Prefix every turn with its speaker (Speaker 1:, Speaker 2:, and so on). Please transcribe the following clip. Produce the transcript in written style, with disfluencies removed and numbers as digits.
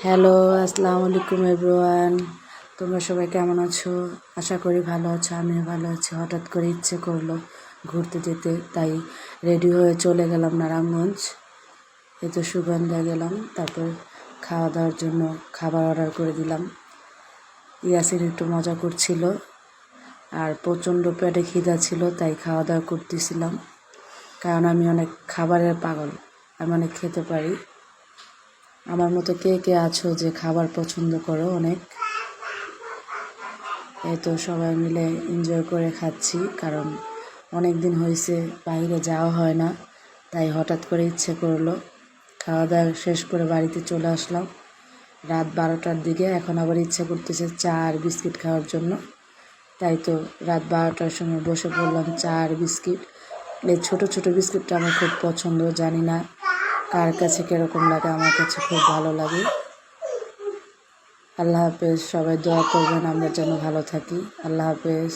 Speaker 1: Hello, আসসালামু আলাইকুম everyone. তোমরা সবাই কেমন আছো? আশা করি ভালো আছো, আমিও ভালো আছি। হঠাৎ করে ইচ্ছে করলো ঘুরতে যেতে, তাই রেডি হয়ে চলে গেলাম নারায়ণগঞ্জ। এই তো সুগন্ধা গেলাম, তারপর খাওয়া দাওয়ার জন্য খাবার অর্ডার করে দিলাম। ইয়াসিন একটু মজা করছিল, আর প্রচণ্ড পেটে খিদা ছিল, তাই খাওয়া দাওয়া করতেছিলাম। কারণ আমি অনেক খাবারের পাগল, আমি অনেক খেতে পারি। আমার মতো কে কে আছো যে খাবার পছন্দ করো অনেক? এই তো সবাই মিলে এনজয় করে খাচ্ছি, কারণ অনেক দিন হয়েছে বাইরে যাওয়া হয় না, তাই হঠাৎ করে ইচ্ছে করলো। খাওয়া দাওয়া শেষ করে বাড়িতে চলে আসলাম রাত 12টার দিকে। এখন আবার ইচ্ছে করতেছে চা আর বিস্কিট খাওয়ার জন্য, তাই তো রাত 12টার সময় বসে পড়লাম চা আর বিস্কিট। এই ছোটো ছোটো বিস্কিটটা আমার খুব পছন্দ, জানি না কার কাছে কীরকম লাগে, আমার কাছে খুব ভালো লাগে। আল্লাহ হাফেজ, সবাই দোয়া করবেন আমরা যেন ভালো থাকি। আল্লাহ হাফেজ।